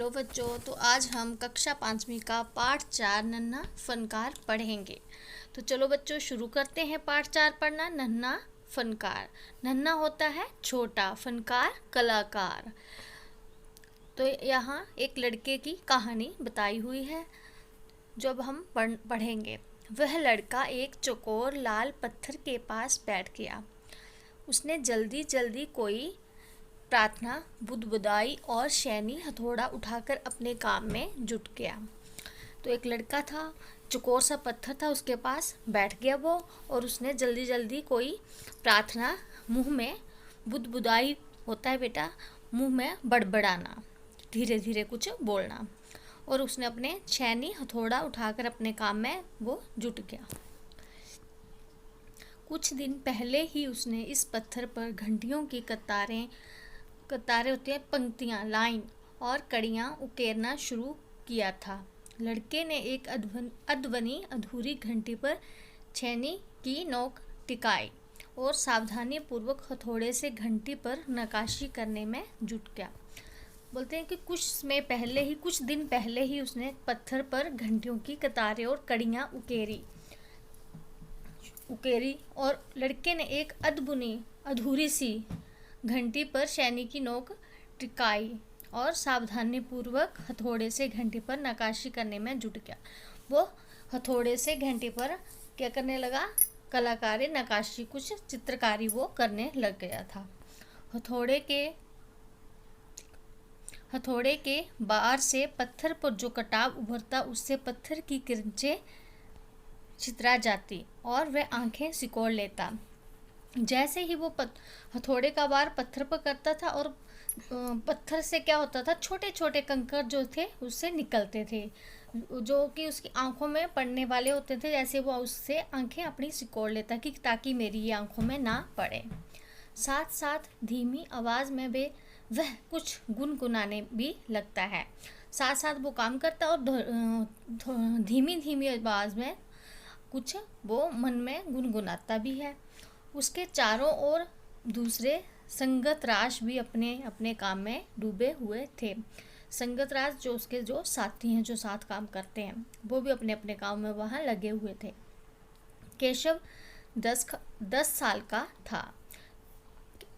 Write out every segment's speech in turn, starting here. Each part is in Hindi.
हेलो बच्चों, तो आज हम कक्षा 5वीं का पाठ 4 नन्हा फनकार पढ़ेंगे। तो चलो बच्चों शुरू करते हैं पाठ 4 पढ़ना। नन्हा फनकार। नन्हा होता है छोटा, फनकार कलाकार। तो यहाँ एक लड़के की कहानी बताई हुई है जो अब हम पढ़ेंगे। वह लड़का एक चौकोर लाल पत्थर के पास बैठ गया। उसने जल्दी जल्दी कोई प्रार्थना बुदबुदाई और शैनी हथौड़ा उठाकर अपने काम में जुट गया। तो एक लड़का था, चौकोर सा पत्थर था उसके पास, बैठ गया वो, और उसने जल्दी जल्दी कोई प्रार्थना, मुंह में बुदबुदाई होता है बेटा, मुंह में बड़बड़ाना, धीरे धीरे कुछ बोलना, और उसने अपने शैनी हथौड़ा उठाकर अपने काम में वो जुट गया। कुछ दिन पहले ही उसने इस पत्थर पर घंटियों की कतारें होती हैं, पंक्तियाँ, लाइन और कड़ियाँ उकेरना शुरू किया था। लड़के ने एक अध्वनि अधूरी घंटी पर छेनी की नोक टिकाई और सावधानी पूर्वक हथौड़े से घंटी पर नक्काशी करने में जुट गया। बोलते हैं कि कुछ दिन पहले ही उसने पत्थर पर घंटियों की कतारें और कड़ियाँ उकेरी और लड़के ने एक अधूरी सी घंटी पर शैनी की नोक टिकाई और सावधानी पूर्वक हथौड़े से घंटी पर नक्काशी करने में जुट गया। वो हथौड़े से घंटी पर क्या करने लगा? कलाकारी, नक्काशी, कुछ चित्रकारी वो करने लग गया था। हथौड़े के बाहर से पत्थर पर जो कटाव उभरता उससे पत्थर की किरचें छितरा जाती और वह आंखें सिकोड़ लेता। जैसे ही वो हथौड़े का वार पत्थर पर करता था और पत्थर से क्या होता था, छोटे छोटे कंकड़ जो थे उससे निकलते थे, जो कि उसकी आंखों में पड़ने वाले होते थे। जैसे वो उससे आंखें अपनी सिकोड़ लेता कि ताकि मेरी ये आंखों में ना पड़े। साथ साथ धीमी आवाज़ में वह कुछ गुनगुनाने भी लगता है। साथ साथ वो काम करता और धीमी धीमी आवाज़ में कुछ वो मन में गुनगुनाता भी है। उसके चारों ओर दूसरे संगत राज भी अपने अपने काम में डूबे हुए थे। संगत राज जो उसके जो साथी हैं, जो साथ काम करते हैं, वो भी अपने अपने काम में वहाँ लगे हुए थे। केशव 10 साल का था।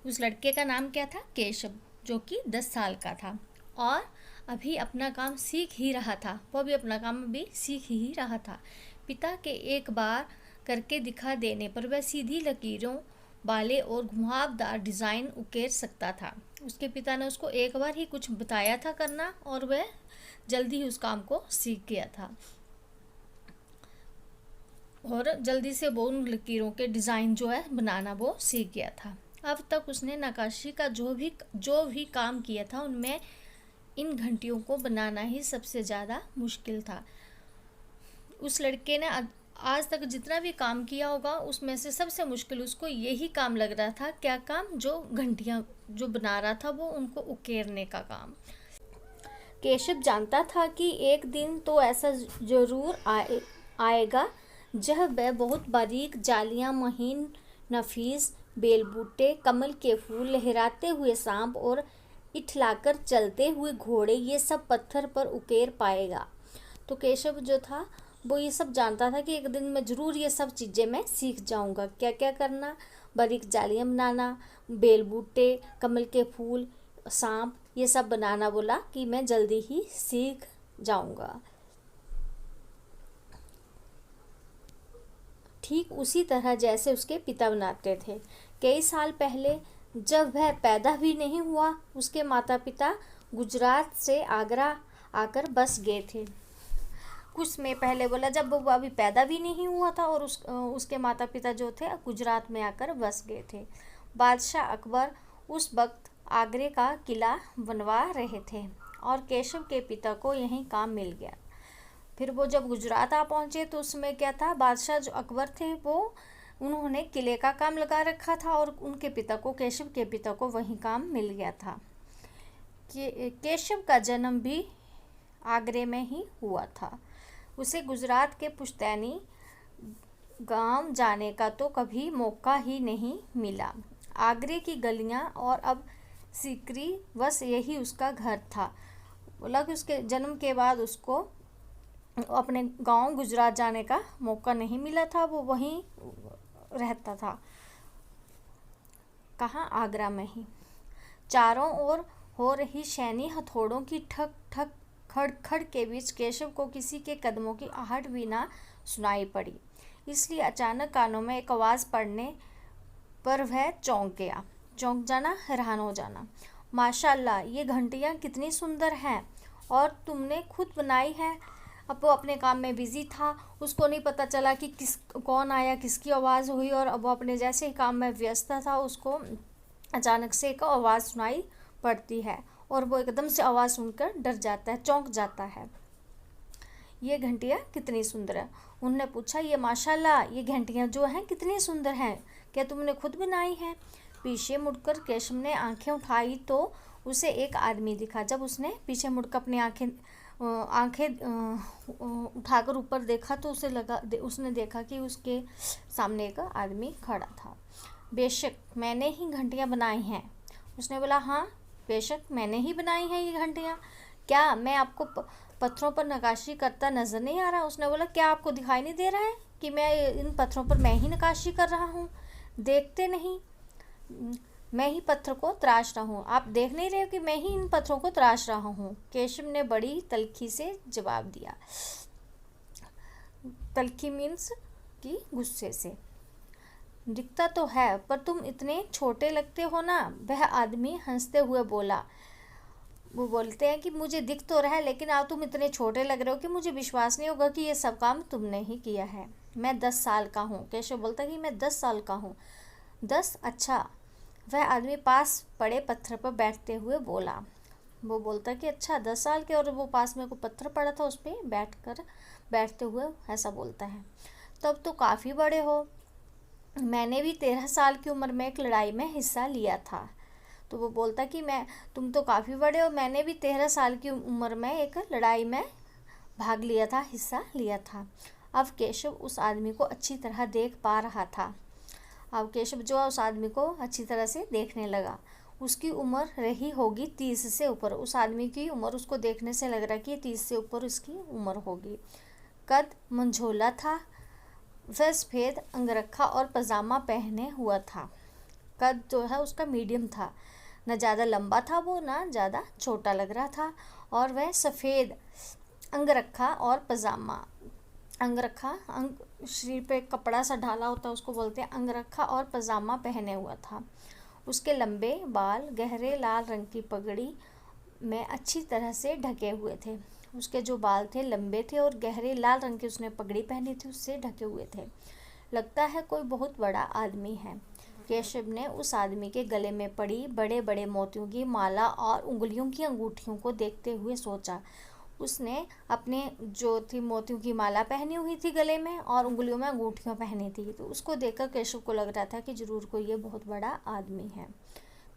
उस लड़के का नाम क्या था? केशव, जो कि 10 साल का था और अभी अपना काम सीख ही रहा था। वो भी अपना काम अभी सीख ही रहा था। पिता के एक बार करके दिखा देने पर वह सीधी लकीरों वाले और घुमावदार डिज़ाइन उकेर सकता था। उसके पिता ने उसको एक बार ही कुछ बताया था करना और वह जल्दी ही उस काम को सीख गया था और जल्दी से वो उन लकीरों के डिज़ाइन जो है बनाना वो सीख गया था। अब तक उसने नक्काशी का जो भी काम किया था उनमें इन घंटियों को बनाना ही सबसे ज़्यादा मुश्किल था। उस लड़के ने आज तक जितना भी काम किया होगा उसमें से सबसे मुश्किल उसको यही काम लग रहा था। क्या काम? जो घंटियां जो बना रहा था वो उनको उकेरने का काम। केशव जानता था कि एक दिन तो ऐसा जरूर आएगा जब वह बहुत बारीक जालियां, महीन नफीस बेलबूटे, कमल के फूल, लहराते हुए सांप और इठलाकर चलते हुए घोड़े ये सब पत्थर पर उकेर पाएगा। तो केशव जो था वो ये सब जानता था कि एक दिन मैं ज़रूर ये सब चीज़ें मैं सीख जाऊंगा। क्या क्या करना? बारीक जालियाँ बनाना, बेल बूटे, कमल के फूल, सांप, ये सब बनाना बोला कि मैं जल्दी ही सीख जाऊंगा। ठीक उसी तरह जैसे उसके पिता बनाते थे। कई साल पहले जब वह पैदा भी नहीं हुआ उसके माता पिता गुजरात से आगरा आकर बस गए थे। कुछ समय पहले बोला जब वो अभी पैदा भी नहीं हुआ था और उसके माता पिता जो थे गुजरात में आकर बस गए थे। बादशाह अकबर उस वक्त आगरे का किला बनवा रहे थे और केशव के पिता को यही काम मिल गया। फिर वो जब गुजरात आ पहुँचे तो उसमें क्या था, बादशाह जो अकबर थे वो उन्होंने किले का काम लगा रखा था और उनके पिता को, केशव के पिता को वही काम मिल गया था। केशव का जन्म भी आगरे में ही हुआ था। उसे गुजरात के पुश्तैनी गांव जाने का तो कभी मौका ही नहीं मिला। आगरे की गलियां और अब सीकरी बस यही उसका घर था। बोला कि उसके जन्म के बाद उसको अपने गांव गुजरात जाने का मौका नहीं मिला था, वो वहीं रहता था। कहाँ? आगरा में ही। चारों ओर हो रही सैनी हथौड़ों की ठक ठक खड़ खड़ के बीच केशव को किसी के कदमों की आहट भी ना सुनाई पड़ी, इसलिए अचानक कानों में एक आवाज़ पड़ने पर वह चौंक गया। चौंक जाना, हैरान हो जाना। माशाल्लाह, ये घंटियाँ कितनी सुंदर हैं, और तुमने खुद बनाई है। अब वो अपने काम में बिजी था, उसको नहीं पता चला कि कौन आया, किसकी आवाज़ हुई, और अब वो अपने जैसे ही काम में व्यस्त था, उसको अचानक से एक आवाज़ सुनाई पड़ती है, और वो एकदम से आवाज़ सुनकर डर जाता है, चौंक जाता है। ये घंटियाँ कितनी सुंदर है। उन्होंने पूछा, ये माशाल्लाह, ये घंटियाँ जो हैं कितनी सुंदर हैं, क्या तुमने खुद बनाई हैं? पीछे मुड़कर केशव ने आंखें उठाई तो उसे एक आदमी दिखा। जब उसने पीछे मुड़कर अपनी आंखें उठाकर ऊपर देखा तो उसने देखा कि उसके सामने एक आदमी खड़ा था। बेशक मैंने ही घंटियाँ बनाई हैं। उसने बोला, हाँ बेशक मैंने ही बनाई हैं ये घंटियाँ। क्या मैं आपको पत्थरों पर नक्काशी करता नज़र नहीं आ रहा? उसने बोला, क्या आपको दिखाई नहीं दे रहा है कि मैं इन पत्थरों पर मैं ही नक्काशी कर रहा हूँ? देखते नहीं, मैं ही पत्थर को तराश रहा हूँ। आप देख नहीं रहे हो कि मैं ही इन पत्थरों को तराश रहा हूँ? केशव ने बड़ी तल्खी से जवाब दिया। तल्खी मीन्स कि गुस्से से। दिखता तो है, पर तुम इतने छोटे लगते हो ना। वह आदमी हंसते हुए बोला। वो बोलते हैं कि मुझे दिख तो रहा है, लेकिन आप तुम इतने छोटे लग रहे हो कि मुझे विश्वास नहीं होगा कि ये सब काम तुमने ही किया है। मैं 10 साल का हूँ। केशव बोलता है कि मैं 10 साल का हूँ। 10? अच्छा। वह आदमी पास पड़े पत्थर पर बैठते हुए बोला। वो बोलता कि अच्छा 10 साल के, और वो पास में को पत्थर पड़ा था, उस पर बैठते हुए ऐसा बोलता है। तब तो काफ़ी बड़े हो। मैंने भी 13 साल की उम्र में एक लड़ाई में हिस्सा लिया था। तो वो बोलता कि तुम तो काफ़ी बड़े हो, मैंने भी 13 साल की उम्र में एक लड़ाई में भाग लिया था, हिस्सा लिया था। अब केशव उस आदमी को अच्छी तरह देख पा रहा था। अब केशव जो है उस आदमी को अच्छी तरह से देखने लगा। उसकी उम्र रही होगी 30 से ऊपर। उस आदमी की उम्र उसको देखने से लग रहा कि 30 से ऊपर उसकी उम्र होगी। कद मंझोला था। वह सफ़ेद अंगरखा और पजामा पहने हुआ था। कद जो है उसका मीडियम था, न ज़्यादा लंबा था वो, ना ज़्यादा छोटा लग रहा था। और वह सफ़ेद अंगरखा और पजामा, अंगरखा शरीर पे कपड़ा सा ढाला होता है उसको बोलते हैं अंगरखा, और पजामा पहने हुआ था। उसके लंबे बाल गहरे लाल रंग की पगड़ी में अच्छी तरह से ढके हुए थे। उसके जो बाल थे लंबे थे और गहरे लाल रंग की उसने पगड़ी पहनी थी, उससे ढके हुए थे। लगता है कोई बहुत बड़ा आदमी है। केशव ने उस आदमी के गले में पड़ी बड़े बड़े मोतियों की माला और उंगलियों की अंगूठियों को देखते हुए सोचा। उसने अपने जो थी मोतियों की माला पहनी हुई थी गले में, और उंगलियों में अंगूठियाँ पहनी थी। तो उसको देखकर केशव को लग रहा था कि जरूर कोई ये बहुत बड़ा आदमी है।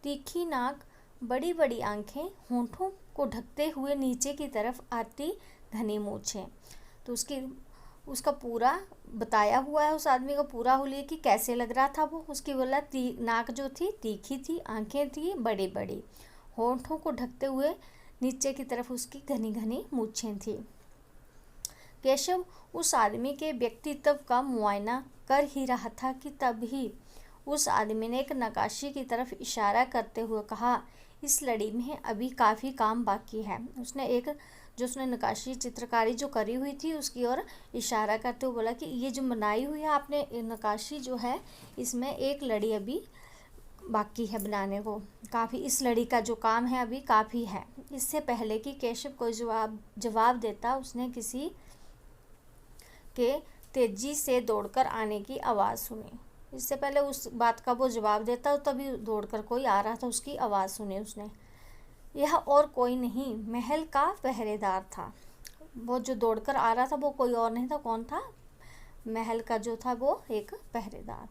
तीखी नाक, बड़ी बड़ी आंखें, होंठों को ढकते हुए नीचे की तरफ आती घनी मूछें। तो उसका पूरा बताया हुआ है, उस आदमी का पूरा हुलिया कि कैसे लग रहा था वो। उसकी बोला नाक जो थी तीखी थी, आंखें थी बड़ी बड़ी, होंठों को ढकते हुए नीचे की तरफ उसकी घनी घनी मूछें थी। केशव उस आदमी के व्यक्तित्व का मुआयना कर ही रहा था कि तभी उस आदमी ने एक नक्काशी की तरफ इशारा करते हुए कहा, इस लड़ी में अभी काफ़ी काम बाकी है। उसने नक्काशी चित्रकारी जो करी हुई थी उसकी ओर इशारा करते हुए बोला कि ये जो बनाई हुई है आपने नक्काशी जो है, इसमें एक लड़ी अभी बाकी है बनाने को। काफ़ी इस लड़ी का जो काम है अभी काफ़ी है। इससे पहले कि केशव कोई जवाब देता, उसने किसी के तेजी से दौड़कर आने की आवाज़ सुनी। इससे पहले उस बात का वो जवाब देता तभी दौड़कर कोई आ रहा था, उसकी आवाज़ सुनी उसने। यह और कोई नहीं, महल का पहरेदार था। वो जो दौड़कर आ रहा था वो कोई और नहीं था, कौन था? महल का जो था वो एक पहरेदार।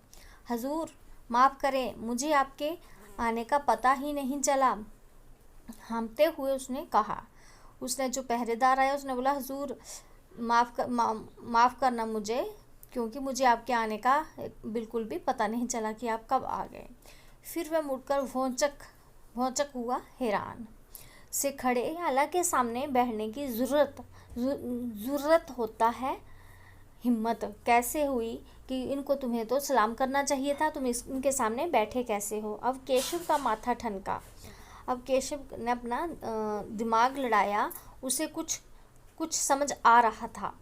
हजूर माफ़ करें, मुझे आपके आने का पता ही नहीं चला, हांफते हुए उसने कहा। उसने जो पहरेदार आया उसने बोला, हजूर माफ़ करना मुझे, क्योंकि मुझे आपके आने का बिल्कुल भी पता नहीं चला कि आप कब आ गए। फिर वह मुड़कर भौचक हुआ हैरान। से खड़े आला के सामने बैठने की ज़रूरत होता है। हिम्मत कैसे हुई कि इनको तुम्हें तो सलाम करना चाहिए था, तुम इनके सामने बैठे कैसे हो। अब केशव का माथा ठनका। अब केशव ने अपना दिमाग लड़ाया, उसे कुछ समझ आ रहा था।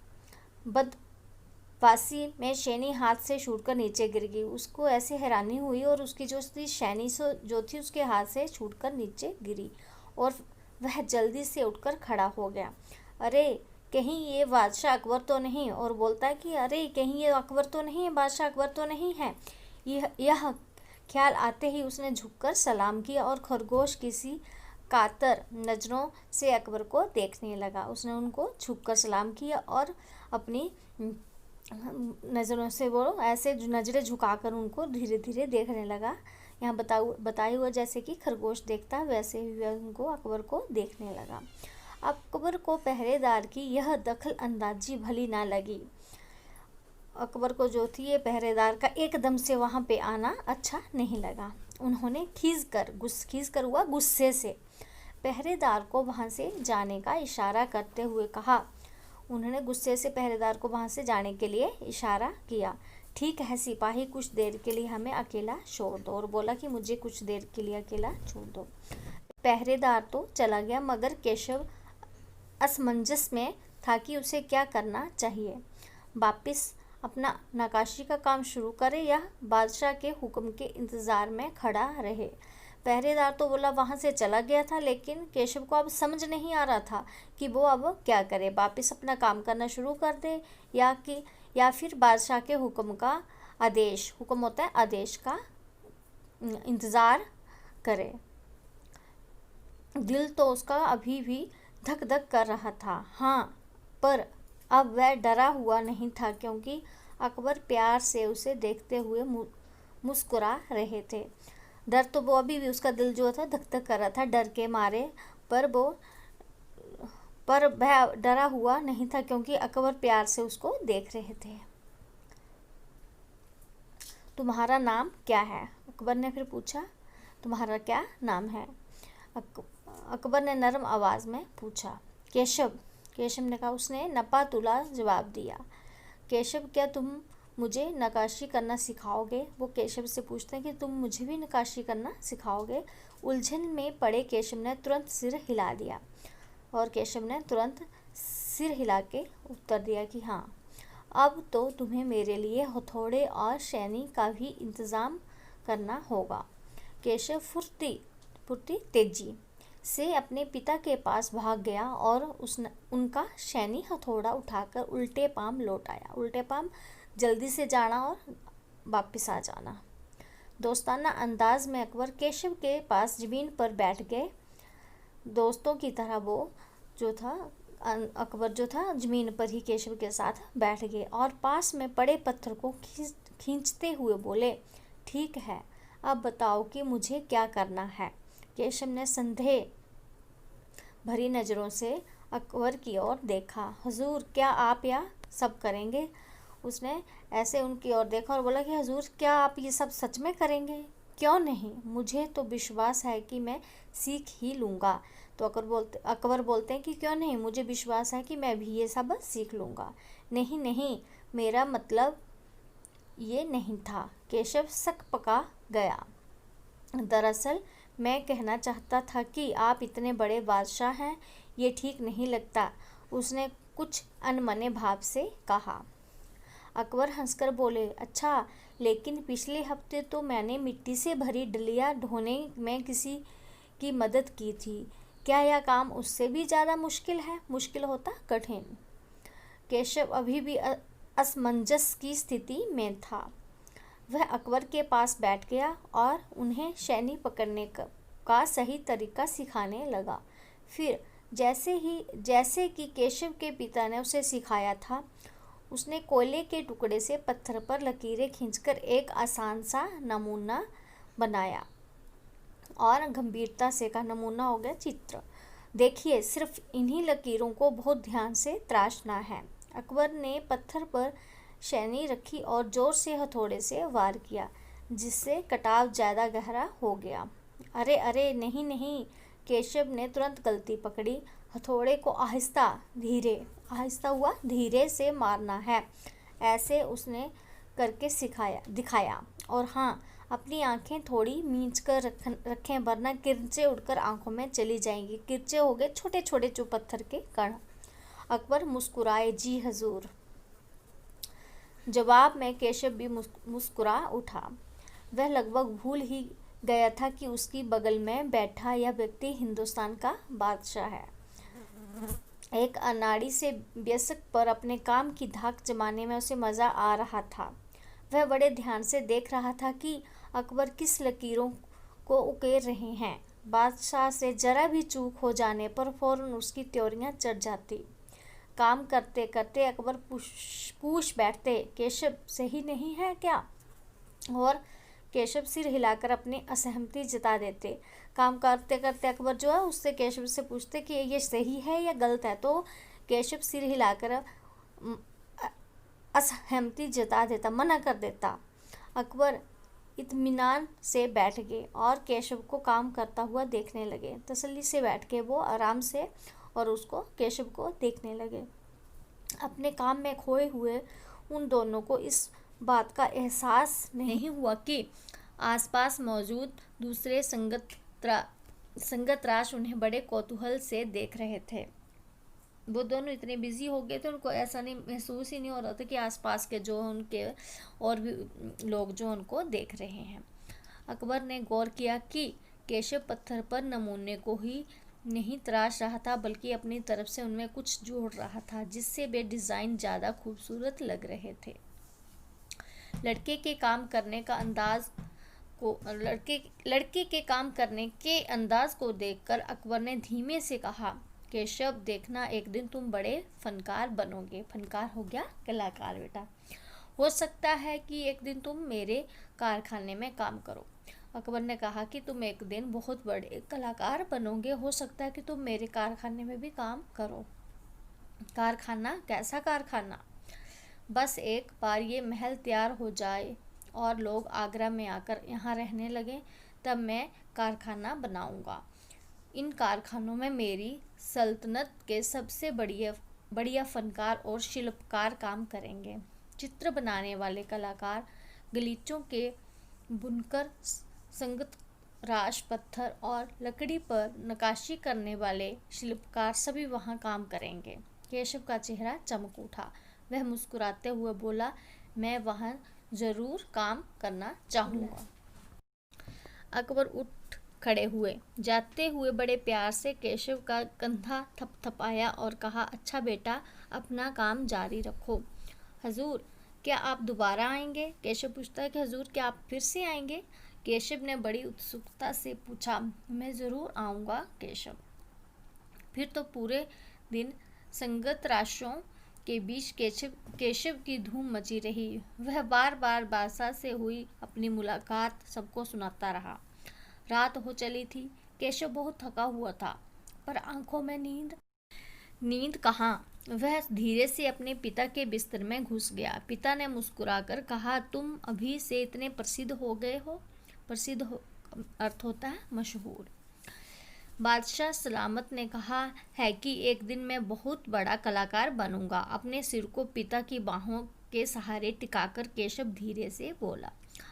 बदवासी में शैनी हाथ से छूटकर नीचे गिर गई। उसको ऐसे हैरानी हुई और उसकी जो शैनी जो थी उसके हाथ से छूटकर नीचे गिरी और वह जल्दी से उठकर खड़ा हो गया। अरे कहीं ये बादशाह अकबर तो नहीं, और बोलता है कि अरे कहीं ये अकबर तो नहीं है, बादशाह अकबर तो नहीं है। यह ख्याल आते ही उसने झुककर सलाम किया और खरगोश किसी कातर नज़रों से अकबर को देखने लगा। उसने उनको झुककर सलाम किया और अपनी नज़रों से वो ऐसे नज़रें झुकाकर उनको धीरे धीरे देखने लगा। यहाँ बताया हुआ जैसे कि खरगोश देखता वैसे ही वह उनको अकबर को देखने लगा। अकबर को पहरेदार की यह दखल अंदाजी भली ना लगी। अकबर को जो थी ये पहरेदार का एकदम से वहाँ पे आना अच्छा नहीं लगा। उन्होंने खींच कर हुआ गुस्से से पहरेदार को वहाँ से जाने का इशारा करते हुए कहा। उन्होंने गुस्से से पहरेदार को वहाँ से जाने के लिए इशारा किया। ठीक है सिपाही, कुछ देर के लिए हमें अकेला छोड़ दो। और बोला कि मुझे कुछ देर के लिए अकेला छोड़ दो। पहरेदार तो चला गया, मगर केशव असमंजस में था कि उसे क्या करना चाहिए। वापिस अपना नक्काशी का काम शुरू करे या बादशाह के हुक्म के इंतज़ार में खड़ा रहे। पहरेदार तो बोला वहाँ से चला गया था, लेकिन केशव को अब समझ नहीं आ रहा था कि वो अब क्या करे। वापस अपना काम करना शुरू कर दे या फिर बादशाह के हुक्म का हुक्म होता है आदेश का इंतज़ार करे। दिल तो उसका अभी भी धक धक कर रहा था। हाँ, पर अब वह डरा हुआ नहीं था, क्योंकि अकबर प्यार से उसे देखते हुए मुस्कुरा रहे थे। डर तो वो अभी भी उसका दिल जो था धक धक कर रहा था डर के मारे, पर वह डरा हुआ नहीं था, क्योंकि अकबर प्यार से उसको देख रहे थे। तुम्हारा नाम क्या है? अकबर ने फिर पूछा। तुम्हारा क्या नाम है? अकबर ने नरम आवाज़ में पूछा। केशव ने कहा। उसने नपा तुला जवाब दिया। केशव, क्या तुम मुझे नक्काशी करना सिखाओगे? वो केशव से पूछते हैं कि तुम मुझे भी नक्काशी करना सिखाओगे? उलझन में पड़े केशव ने तुरंत सिर हिला दिया, और केशव ने तुरंत सिर हिला के उत्तर दिया कि हाँ, अब तो तुम्हें मेरे लिए हथौड़े और शैनी का भी इंतज़ाम करना होगा। केशव फुर्ती तेजी से अपने पिता के पास भाग गया और उनका शैनी हथौड़ा उठाकर उल्टे पांव लौट आया। उल्टे पांव जल्दी से जाना और वापस आ जाना। दोस्ताना अंदाज में अकबर केशव के पास ज़मीन पर बैठ गए। दोस्तों की तरह वो जो था अकबर जो था ज़मीन पर ही केशव के साथ बैठ गए और पास में पड़े पत्थर को खींचते हुए बोले, ठीक है, अब बताओ कि मुझे क्या करना है। केशव ने संदेह भरी नज़रों से अकबर की ओर देखा। हुजूर, क्या आप यह सब करेंगे? उसने ऐसे उनकी ओर देखा और बोला कि हुजूर, क्या आप ये सब सच में करेंगे? क्यों नहीं, मुझे तो विश्वास है कि मैं सीख ही लूँगा। तो अकबर बोलते हैं कि क्यों नहीं, मुझे विश्वास है कि मैं भी ये सब सीख लूँगा। नहीं, मेरा मतलब ये नहीं था। केशव सक पका गया। दरअसल मैं कहना चाहता था कि आप इतने बड़े बादशाह हैं, ये ठीक नहीं लगता। उसने कुछ अनमने भाव से कहा। अकबर हंसकर बोले, अच्छा, लेकिन पिछले हफ्ते तो मैंने मिट्टी से भरी डलिया ढोने में किसी की मदद की थी। क्या यह काम उससे भी ज़्यादा मुश्किल होता कठिन? केशव अभी भी असमंजस की स्थिति में था। वह अकबर के पास बैठ गया और उन्हें शैनी पकड़ने का सही तरीका सिखाने लगा। फिर जैसे कि केशव के पिता ने उसे सिखाया था, उसने कोयले के टुकड़े से पत्थर पर लकीरें खींचकर एक आसान सा नमूना बनाया और गंभीरता से का नमूना हो गया चित्र। देखिए, सिर्फ इन्हीं लकीरों को बहुत ध्यान से तराशना है। अकबर ने पत्थर पर शैनी रखी और जोर से हथौड़े से वार किया, जिससे कटाव ज़्यादा गहरा हो गया। अरे नहीं, केशव ने तुरंत गलती पकड़ी। हथौड़े को आहिस्ता धीरे से मारना है, ऐसे उसने करके दिखाया। और हाँ, अपनी आंखें थोड़ी मींच कर रखें, वरना किरचे उड़कर आंखों में चली जाएंगी। किरचे हो गए छोटे छोटे जो पत्थर के कण। अकबर मुस्कुराए, जी हजूर। जवाब में केशव भी मुस्कुरा उठा। वह लगभग भूल ही गया था कि उसकी बगल में बैठा यह व्यक्ति हिंदुस्तान का बादशाह है। एक अनाड़ी से व्यसक पर अपने काम की धाक जमाने में उसे मज़ा आ रहा था। वह बड़े ध्यान से देख रहा था कि अकबर किस लकीरों को उकेर रहे हैं। बादशाह से जरा भी चूक हो जाने पर फौरन उसकी त्योरियां चढ़ जाती। काम करते करते अकबर पूछ बैठते, केशव सही नहीं है क्या? और केशव सिर हिलाकर अपनी असहमति जता देते। काम करते करते अकबर जो है उससे केशव से पूछते कि ये सही है या गलत है, तो केशव सिर हिलाकर असहमति जता देता, मना कर देता। अकबर इत्मीनान से बैठ गए और केशव को काम करता हुआ देखने लगे। तसल्ली से बैठ के वो आराम से और उसको केशव को देखने लगे। अपने काम में खोए हुए उन दोनों को इस बात का एहसास नहीं हुआ कि आसपास मौजूद दूसरे संगतराश उन्हें बड़े कौतूहल से देख रहे थे। वो दोनों इतने बिजी हो गए थे, उनको ऐसा नहीं महसूस ही नहीं हो रहा था कि आसपास के जो उनके और भी लोग जो उनको देख रहे हैं। अकबर ने गौर किया कि केशव पत्थर पर नमूने को ही नहीं तराश रहा था, बल्कि अपनी तरफ से उनमें कुछ जोड़ रहा था, जिससे वे डिज़ाइन ज़्यादा खूबसूरत लग रहे थे। लड़के के काम करने के अंदाज को देखकर अकबर ने धीमे से कहा, केशव देखना एक दिन तुम बड़े फनकार बनोगे। फनकार हो गया कलाकार बेटा। हो सकता है कि एक दिन तुम मेरे कारखाने में काम करो। अकबर ने कहा कि तुम एक दिन बहुत बड़े कलाकार बनोगे, हो सकता है कि तुम मेरे कारखाने में भी काम करो। कारखाना? कैसा कारखाना? बस एक बार ये महल तैयार हो जाए और लोग आगरा में आकर यहाँ रहने लगे, तब मैं कारखाना बनाऊंगा। इन कारखानों में मेरी सल्तनत के सबसे बढ़िया फनकार और शिल्पकार काम करेंगे। चित्र बनाने वाले कलाकार, गलीचों के बुनकर, संगतराश, पत्थर और लकड़ी पर नक्काशी करने वाले शिल्पकार सभी वहाँ काम करेंगे। केशव का चेहरा चमक उठा। वह मुस्कुराते हुए बोला, मैं वहाँ जरूर काम करना चाहूँगा। अकबर उठ खड़े हुए। जाते हुए बड़े प्यार से केशव का कंधा थपथपाया और कहा, अच्छा बेटा, अपना काम जारी रखो। हजूर, क्या आप दोबारा आएंगे? केशव पूछता है कि हजूर, क्या आप फिर से आएंगे? केशव ने बड़ी उत्सुकता से पूछा, मैं ज़रूर आऊँगा केशव। फिर तो पूरे दिन संगत राशों के बीच केशव की धूम मची रही। वह बार बार बादशाह से हुई अपनी मुलाकात सबको सुनाता रहा। रात हो चली थी। केशव बहुत थका हुआ था, पर आंखों में नींद कहाँ। वह धीरे से अपने पिता के बिस्तर में घुस गया। पिता ने मुस्कुराकर कहा, तुम अभी से इतने प्रसिद्ध हो गए हो। अर्थ होता है मशहूर। बादशाह सलामत ने कहा है कि एक दिन मैं बहुत बड़ा कलाकार बनूंगा। अपने सिर को पिता की बाहों के सहारे टिकाकर केशव धीरे से बोला,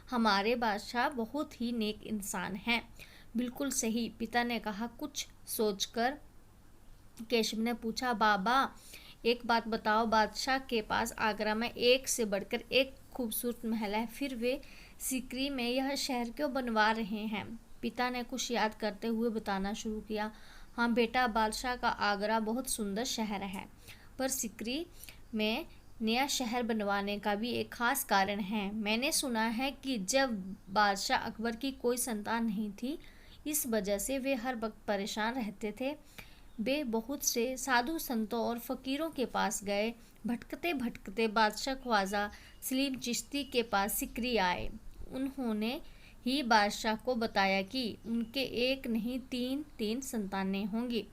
हमारे बादशाह बहुत ही नेक इंसान हैं। बिल्कुल सही, पिता ने कहा। कुछ सोचकर केशव ने पूछा, बाबा एक बात बताओ, बादशाह के पास आगरा में एक से बढ़कर एक खूबसूरत महल है, फिर वे सिकरी में यह शहर क्यों बनवा रहे हैं? पिता ने कुछ याद करते हुए बताना शुरू किया, हाँ बेटा, बादशाह का आगरा बहुत सुंदर शहर है, पर सिकरी में नया शहर बनवाने का भी एक खास कारण है। मैंने सुना है कि जब बादशाह अकबर की कोई संतान नहीं थी, इस वजह से वे हर वक्त परेशान रहते थे। वे बहुत से साधु संतों और फकीरों के पास गए। भटकते भटकते बादशाह ख्वाजा सलीम चिश्ती के पास सिकरी आए। उन्होंने ही बादशाह को बताया कि उनके एक नहीं तीन संतानें होंगी।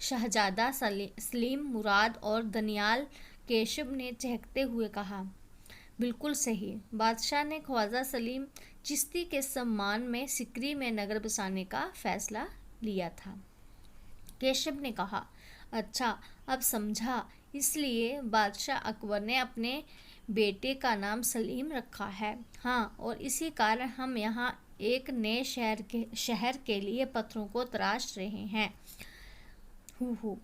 शहजादा सलीम, मुराद और दनियाल। केशव ने चहकते हुए कहा, बिल्कुल सही। बादशाह ने ख्वाजा सलीम चिश्ती के सम्मान में सिकरी में नगर बसाने का फैसला लिया था। केशव ने कहा, अच्छा अब समझा, इसलिए बादशाह अकबर ने अपने बेटे का नाम सलीम रखा है। हाँ, और इसी कारण हम यहाँ एक नए शहर के लिए पत्थरों को तराश रहे हैं। हु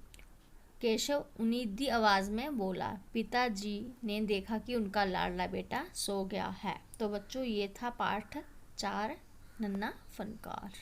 केशव उनीदी आवाज में बोला। पिताजी ने देखा कि उनका लाडला बेटा सो गया है। तो बच्चों, ये था पाठ 4, नन्हा फनकार।